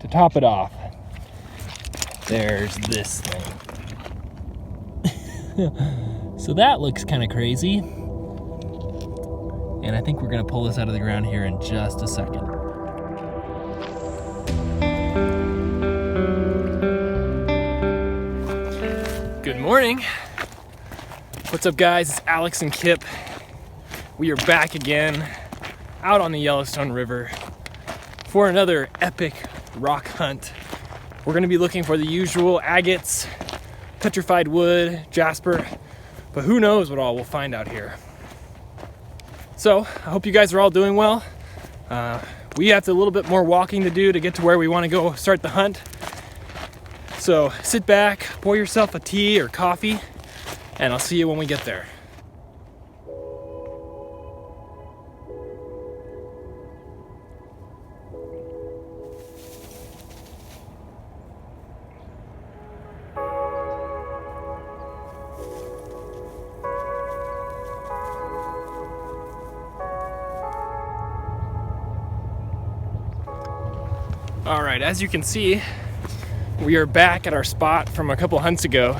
to top it off, there's this thing. So that looks kind of crazy. And I think we're gonna pull this out of the ground here in just a second. Good morning. What's up, guys? It's Alex and Kip. We are back again out on the Yellowstone River for another epic rock hunt. We're gonna be looking for the usual agates, petrified wood, jasper, but who knows what all we'll find out here. So I hope you guys are all doing well. We have a little bit more walking to do to get to where we want to go start the hunt. So sit back, pour yourself a tea or coffee, and I'll see you when we get there. All right, as you can see, we are back at our spot from a couple hunts ago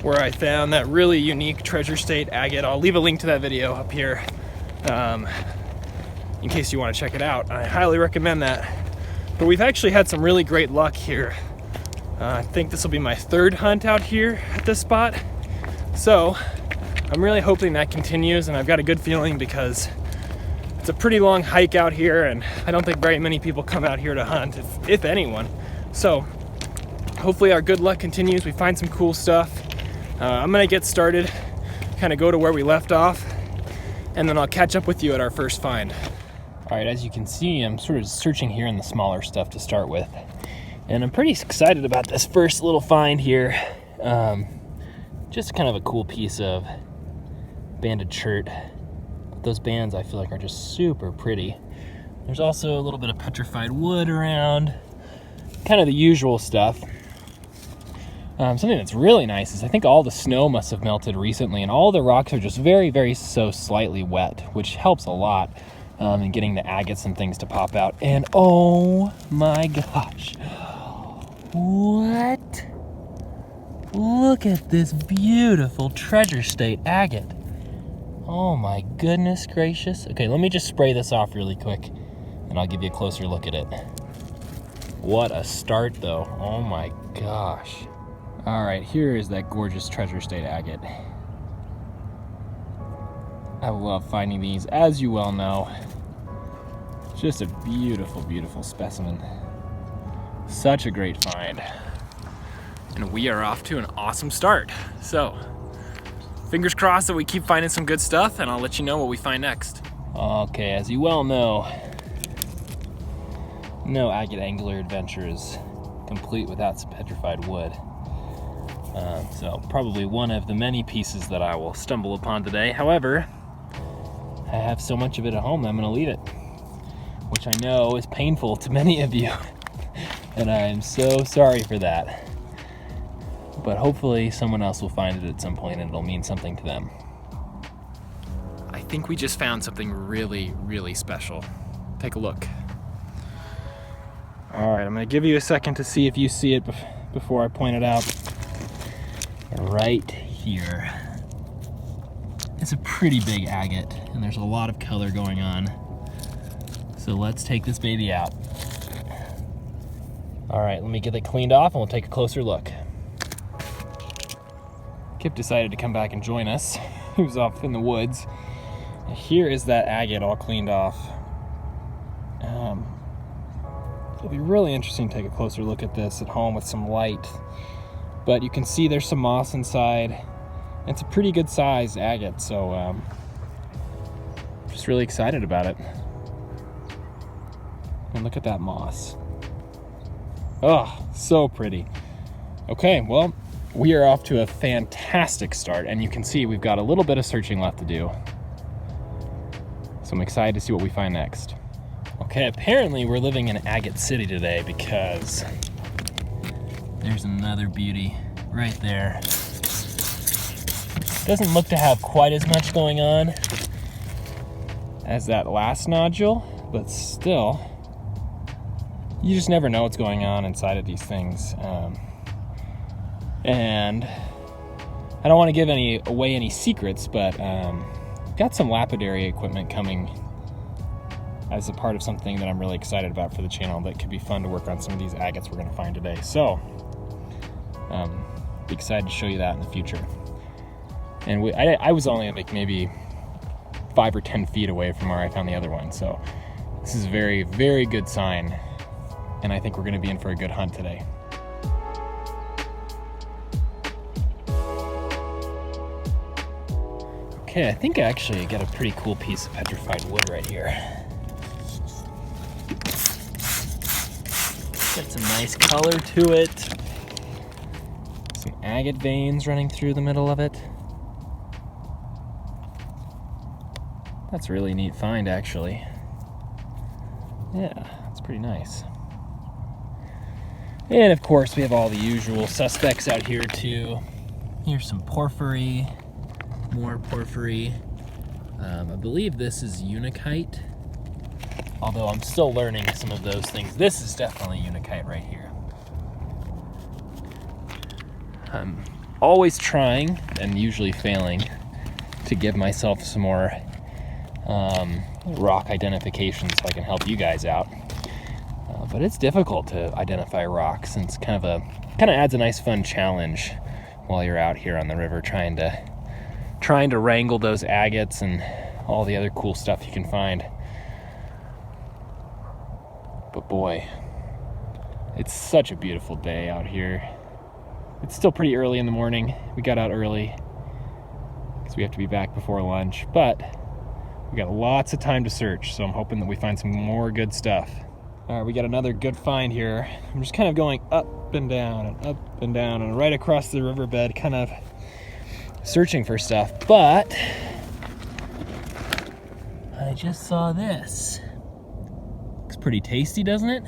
where I found that really unique treasure state agate. I'll leave a link to that video up here in case you want to check it out. I highly recommend that. But we've actually had some really great luck here. I think this will be my third hunt out here at this spot. So I'm really hoping that continues, and I've got a good feeling because it's a pretty long hike out here, and I don't think very many people come out here to hunt, if anyone. So hopefully our good luck continues. We find some cool stuff. I'm gonna get started, kind of go to where we left off, and then I'll catch up with you at our first find. All right, as you can see, I'm sort of searching here in the smaller stuff to start with, and I'm pretty excited about this first little find here. Just kind of a cool piece of banded shirt. Those bands I feel like are just super pretty. There's also a little bit of petrified wood around, kind of the usual stuff. Something that's really nice is I think all the snow must have melted recently, and all the rocks are just very so slightly wet, which helps a lot in getting the agates and things to pop out. And oh my gosh, what? Look at this beautiful treasure state agate. Oh my goodness gracious. Okay, let me just spray this off really quick and I'll give you a closer look at it. What a start though. Oh my gosh. All right, here is that gorgeous treasure state agate. I love finding these, as you well know. Just a beautiful specimen. Such a great find. And we are off to an awesome start. So, fingers crossed that we keep finding some good stuff, and I'll let you know what we find next. Okay, as you well know, no agate angler adventure is complete without some petrified wood. So probably one of the many pieces that I will stumble upon today. However, I have so much of it at home that I'm gonna leave it, which I know is painful to many of you. And I am so sorry for that. But hopefully someone else will find it at some point and it'll mean something to them. I think we just found something really special. Take a look. All right, I'm gonna give you a second to see if you see it before I point it out. Right here. It's a pretty big agate, and there's a lot of color going on. So let's take this baby out. All right, let me get it cleaned off and we'll take a closer look. Kip decided to come back and join us. He was off in the woods. Here is that agate all cleaned off. It'll be really interesting to take a closer look at this at home with some light. But you can see there's some moss inside. It's a pretty good size agate, so just really excited about it. And look at that moss. Oh, so pretty. Okay, well, we are off to a fantastic start, and you can see we've got a little bit of searching left to do. So I'm excited to see what we find next. Okay, apparently we're living in Agate City today because there's another beauty right there. Doesn't look to have quite as much going on as that last nodule, but still you just never know what's going on inside of these things. And I don't want to give away any secrets, but got some lapidary equipment coming as a part of something that I'm really excited about for the channel that could be fun to work on some of these agates we're going to find today. So be excited to show you that in the future. And I was only like maybe 5 or 10 feet away from where I found the other one, so this is a very, very good sign, and I think we're going to be in for a good hunt today. Okay, I think I actually got a pretty cool piece of petrified wood right here. Got some nice color to it. Some agate veins running through the middle of it. That's a really neat find, actually. Yeah, it's pretty nice. And of course, we have all the usual suspects out here too. Here's some porphyry, more porphyry. I believe this is unakite, although I'm still learning some of those things. This is definitely unakite right here. I'm always trying, and usually failing, to give myself some more rock identification so I can help you guys out. But it's difficult to identify rocks, and it's kind of adds a nice fun challenge while you're out here on the river trying to wrangle those agates and all the other cool stuff you can find. But boy, it's such a beautiful day out here. It's still pretty early in the morning. We got out early because we have to be back before lunch, but we got lots of time to search, so I'm hoping that we find some more good stuff. All right, we got another good find here. I'm just kind of going up and down and right across the riverbed, kind of searching for stuff, but I just saw this. Looks pretty tasty, doesn't it?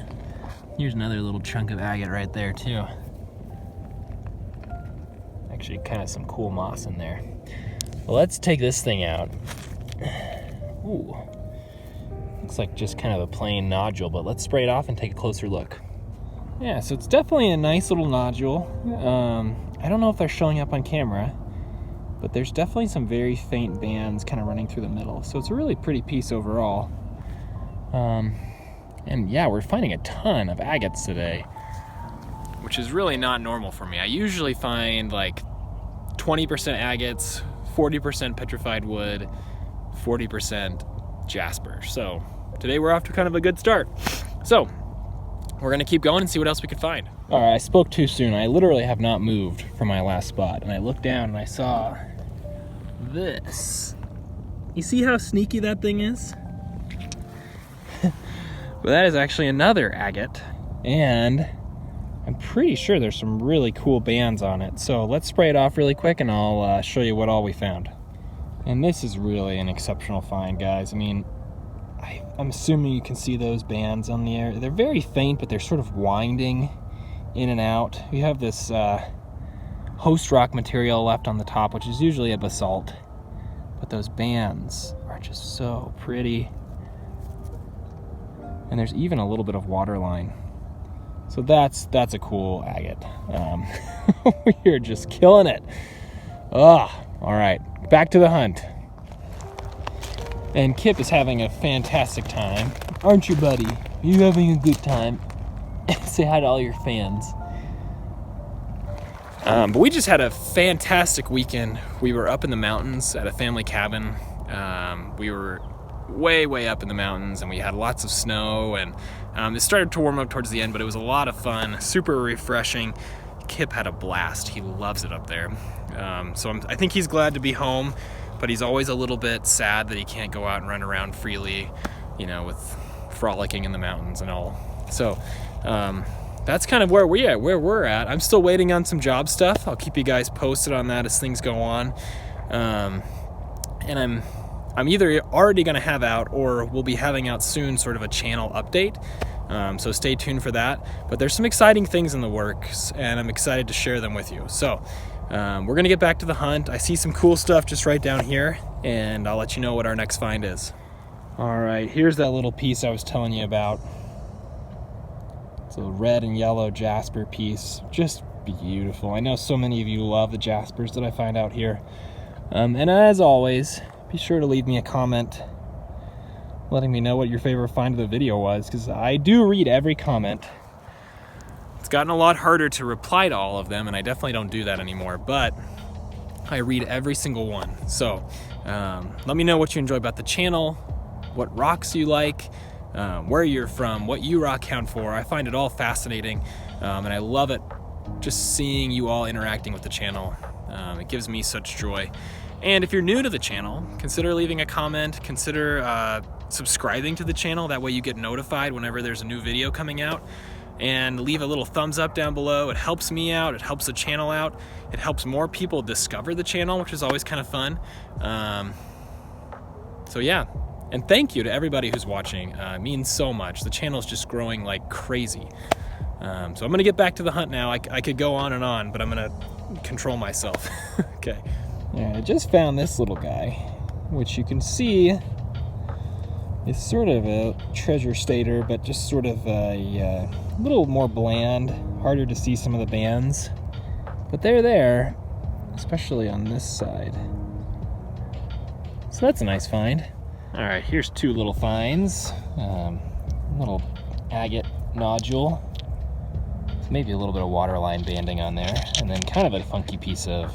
Here's another little chunk of agate right there too. Actually, kind of some cool moss in there. Well, let's take this thing out. Ooh, looks like just kind of a plain nodule, but let's spray it off and take a closer look. Yeah, so it's definitely a nice little nodule. I don't know if they're showing up on camera, but there's definitely some very faint bands kind of running through the middle. So it's a really pretty piece overall. And yeah, we're finding a ton of agates today, which is really not normal for me. I usually find like 20% agates, 40% petrified wood, 40% jasper. So today we're off to kind of a good start. So we're gonna keep going and see what else we can find. All right, I spoke too soon. I literally have not moved from my last spot, and I looked down and I saw this. You see how sneaky that thing is? But that is actually another agate, and I'm pretty sure there's some really cool bands on it. So let's spray it off really quick and I'll show you what all we found. And this is really an exceptional find, guys. I mean, I'm assuming you can see those bands on the air. They're very faint, but they're sort of winding in and out. We have this host rock material left on the top, which is usually a basalt. But those bands are just so pretty. And there's even a little bit of water line. So that's a cool agate. We're just killing it. All right, back to the hunt. And Kip is having a fantastic time. Aren't you, buddy? Are you having a good time? Say hi to all your fans. But we just had a fantastic weekend. We were up in the mountains at a family cabin. We were way up in the mountains, and we had lots of snow, and it started to warm up towards the end, but it was a lot of fun, super refreshing. Kip had a blast. He loves it up there. So I think he's glad to be home, but he's always a little bit sad that he can't go out and run around freely, you know, with frolicking in the mountains and all. So that's kind of where we're at. I'm still waiting on some job stuff. I'll keep you guys posted on that as things go on. And I'm either already going to have out, or we'll be having out soon, sort of a channel update. So stay tuned for that. But there's some exciting things in the works, and I'm excited to share them with you. So we're going to get back to the hunt. I see some cool stuff just right down here, and I'll let you know what our next find is. All right, here's that little piece I was telling you about. It's a red and yellow jasper piece, just beautiful. I know so many of you love the jaspers that I find out here. And as always, be sure to leave me a comment letting me know what your favorite find of the video was, because I do read every comment. It's gotten a lot harder to reply to all of them, and I definitely don't do that anymore, but I read every single one. So let me know what you enjoy about the channel, what rocks you like, where you're from, what you rock hound for. I find it all fascinating, and I love it just seeing you all interacting with the channel. It gives me such joy. And if you're new to the channel, consider leaving a comment, consider subscribing to the channel. That way you get notified whenever there's a new video coming out. And leave a little thumbs up down below. It helps me out, it helps the channel out, it helps more people discover the channel, which is always kind of fun. So yeah, and thank you to everybody who's watching. It means so much. The channel's just growing like crazy. So I'm gonna get back to the hunt now. I could go on and on, but I'm gonna control myself. Okay. Yeah, I just found this little guy, which you can see is sort of a treasure stater, but just sort of a little more bland, harder to see some of the bands. But they're there, especially on this side. So that's a nice find. All right, here's two little finds. Little agate nodule. Maybe a little bit of waterline banding on there, and then kind of a funky piece of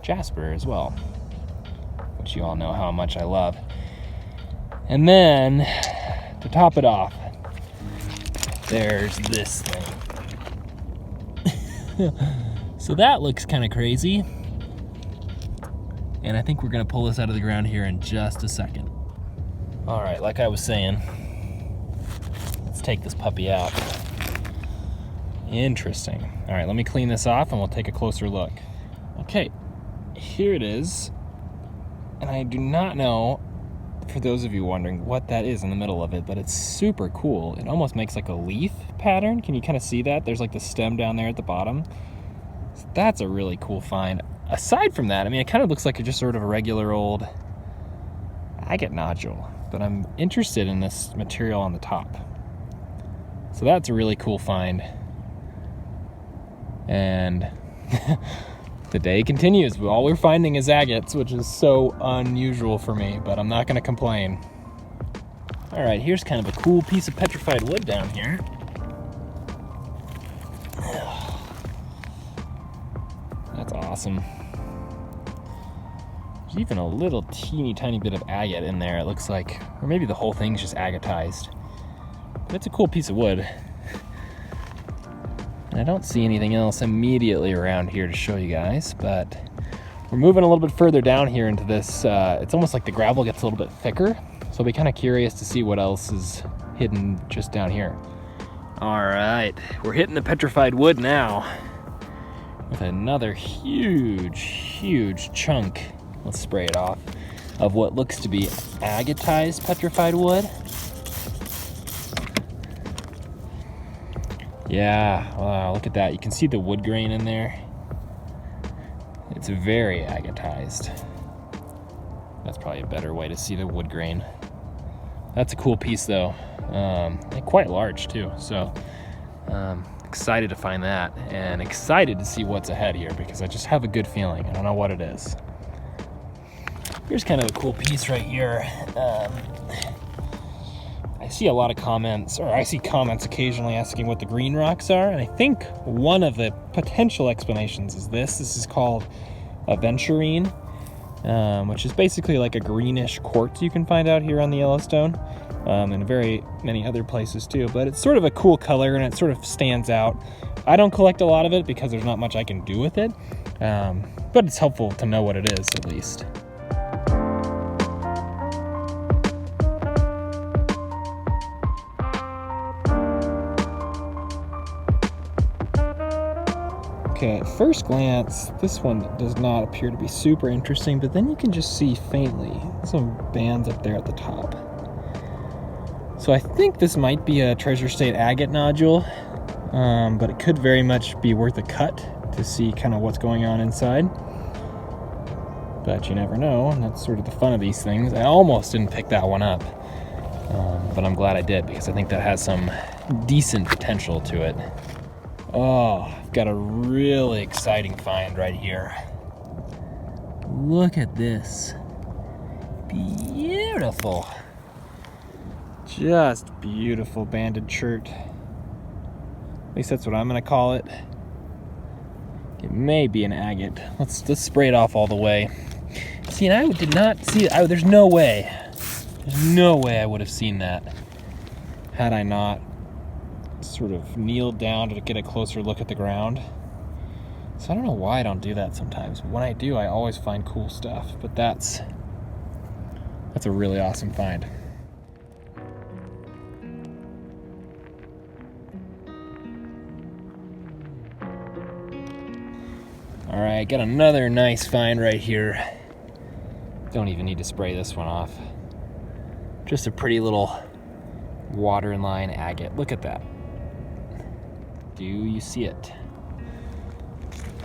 jasper as well, which you all know how much I love. And then, to top it off, there's this thing. So that looks kind of crazy. And I think we're gonna pull this out of the ground here in just a second. All right, like I was saying, let's take this puppy out. Interesting. All right, let me clean this off and we'll take a closer look. Okay, here it is. And I do not know, for those of you wondering, what that is in the middle of it, but it's super cool. It almost makes like a leaf pattern. Can you kind of see that? There's like the stem down there at the bottom. So that's a really cool find. Aside from that, I mean, it kind of looks like just sort of a regular old agate nodule, but I'm interested in this material on the top. So that's a really cool find. And the day continues. All we're finding is agates, which is so unusual for me, but I'm not going to complain. All right, here's kind of a cool piece of petrified wood down here. That's awesome. There's even a little teeny tiny bit of agate in there, it looks like. Or maybe the whole thing's just agatized. But it's a cool piece of wood. And I don't see anything else immediately around here to show you guys, but we're moving a little bit further down here into this. It's almost like the gravel gets a little bit thicker, so I'll be kind of curious to see what else is hidden just down here. All right, we're hitting the petrified wood now with another huge chunk. Let's spray it off, of what looks to be agatized petrified wood. Yeah, wow, look at that. You can see the wood grain in there. It's very agatized. That's probably a better way to see the wood grain. That's a cool piece though. And quite large too. So excited to find that, and excited to see what's ahead here, because I just have a good feeling. I don't know what it is. Here's kind of a cool piece right here. I see a lot of comments, or I see comments occasionally asking what the green rocks are, and I think one of the potential explanations is this. This is called aventurine, which is basically like a greenish quartz you can find out here on the Yellowstone, and very many other places too, but it's sort of a cool color and it sort of stands out. I don't collect a lot of it because there's not much I can do with it, but it's helpful to know what it is at least. Okay, at first glance, this one does not appear to be super interesting, but then you can just see faintly some bands up there at the top. So I think this might be a treasure state agate nodule, but it could very much be worth a cut to see kind of what's going on inside. But you never know, and that's sort of the fun of these things. I almost didn't pick that one up, but I'm glad I did, because I think that has some decent potential to it. Oh, I've got a really exciting find right here. Look at this. Beautiful. Just beautiful banded chert. At least that's what I'm gonna call it. It may be an agate. Let's spray it off all the way. See, and I did not see it. There's no way. There's no way I would have seen that had I not sort of kneeled down to get a closer look at the ground. So I don't know why I don't do that sometimes. But when I do, I always find cool stuff. But that's a really awesome find. All right, got another nice find right here. Don't even need to spray this one off. Just a pretty little waterline agate. Look at that. Do you see it?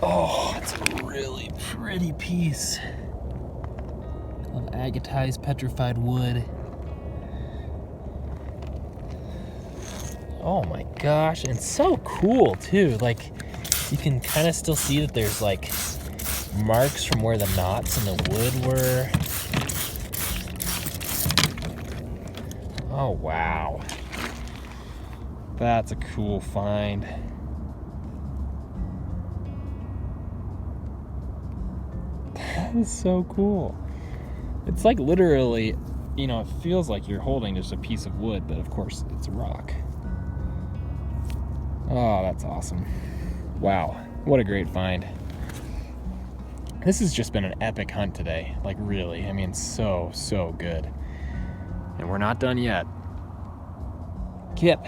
Oh, it's a really pretty piece of Agate I's petrified wood. Oh my gosh, and so cool too. Like, you can kind of still see that there's like marks from where the knots in the wood were. Oh wow. That's a cool find. That is so cool. It's like literally, you know, it feels like you're holding just a piece of wood, but of course it's a rock. Oh, that's awesome. Wow, what a great find. This has just been an epic hunt today. Like really, I mean, so good. And we're not done yet. Kip,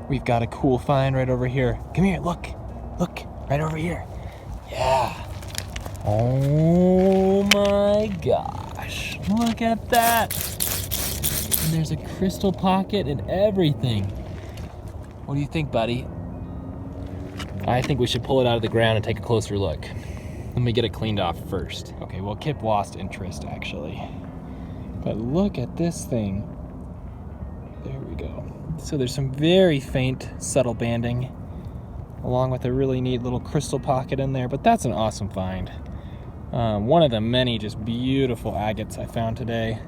we've got a cool find right over here. Come here, look, right over here. Yeah. Oh my gosh, look at that. And there's a crystal pocket and everything. What do you think, buddy? I think we should pull it out of the ground and take a closer look. Let me get it cleaned off first. Okay, well, Kip lost interest actually. But look at this thing. There we go. So there's some very faint, subtle banding, along with a really neat little crystal pocket in there, but that's an awesome find. One of the many just beautiful agates I found today.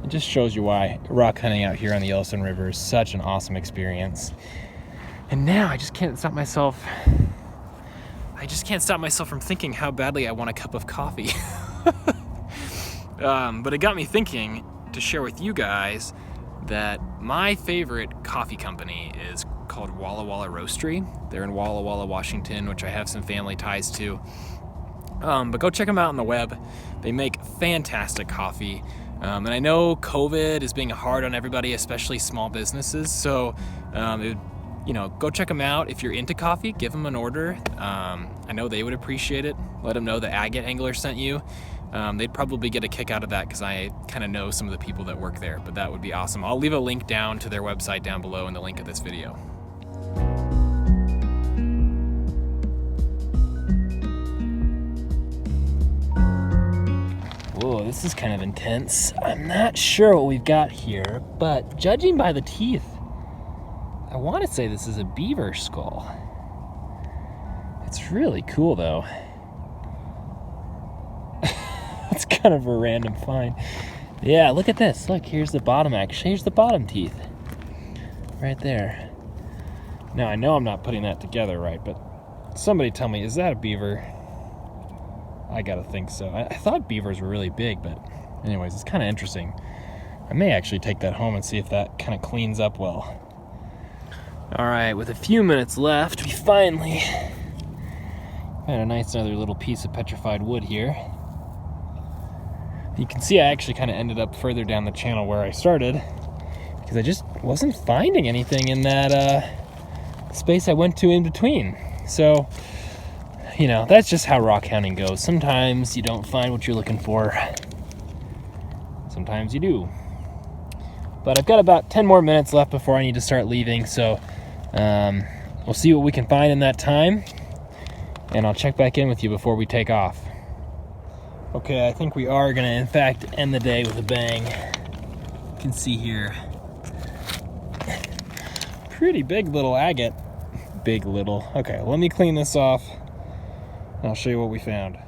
It just shows you why rock hunting out here on the Yellowstone River is such an awesome experience. And now I just can't stop myself from thinking how badly I want a cup of coffee. But it got me thinking to share with you guys that my favorite coffee company is called Walla Walla Roastery. They're in Walla Walla, Washington, which I have some family ties to. But go check them out on the web. They make fantastic coffee. And I know COVID is being hard on everybody, especially small businesses. So, go check them out. If you're into coffee, give them an order. I know they would appreciate it. Let them know the Agate Angler sent you. They'd probably get a kick out of that because I kind of know some of the people that work there, but that would be awesome. I'll leave a link down to their website down below in the link of this video. Whoa, this is kind of intense. I'm not sure what we've got here, but judging by the teeth, I want to say this is a beaver skull. It's really cool though. It's kind of a random find. Yeah, look at this. Look, here's the bottom actually. Here's the bottom teeth. Right there. Now, I know I'm not putting that together right, but somebody tell me, is that a beaver? I gotta think so. I thought beavers were really big, but anyways, it's kind of interesting. I may actually take that home and see if that kind of cleans up well. All right, with a few minutes left, we finally got a nice another little piece of petrified wood here. You can see I actually kind of ended up further down the channel where I started because I just wasn't finding anything in that space I went to in between. So, that's just how rock hounding goes. Sometimes you don't find what you're looking for. Sometimes you do. But I've got about 10 more minutes left before I need to start leaving, so we'll see what we can find in that time, and I'll check back in with you before we take off. Okay, I think we are gonna, in fact, end the day with a bang. You can see here. pretty big little agate. Big little. Okay, let me clean this off. I'll show you what we found.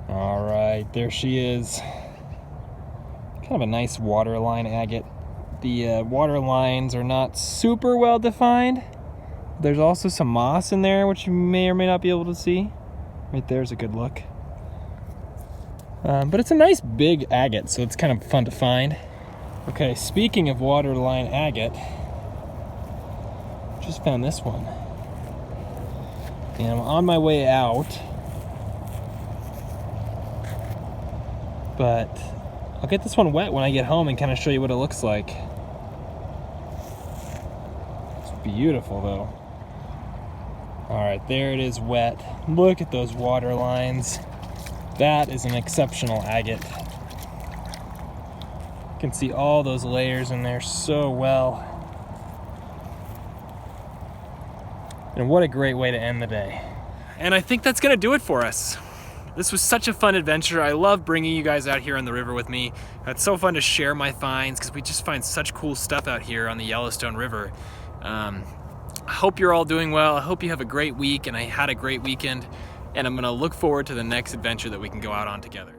All right, there she is. Kind of a nice waterline agate. The water lines are not super well defined. There's also some moss in there, which you may or may not be able to see. Right there's a good look. But it's a nice big agate, so it's kind of fun to find. Okay, speaking of waterline agate, just found this one. And I'm on my way out, but I'll get this one wet when I get home and kind of show you what it looks like. It's beautiful though. All right, there it is wet. Look at those water lines. That is an exceptional agate. You can see all those layers in there so well. And what a great way to end the day. And I think that's gonna do it for us. This was such a fun adventure. I love bringing you guys out here on the river with me. It's so fun to share my finds because we just find such cool stuff out here on the Yellowstone River. I hope you're all doing well. I hope you have a great week, and I had a great weekend. And I'm gonna look forward to the next adventure that we can go out on together.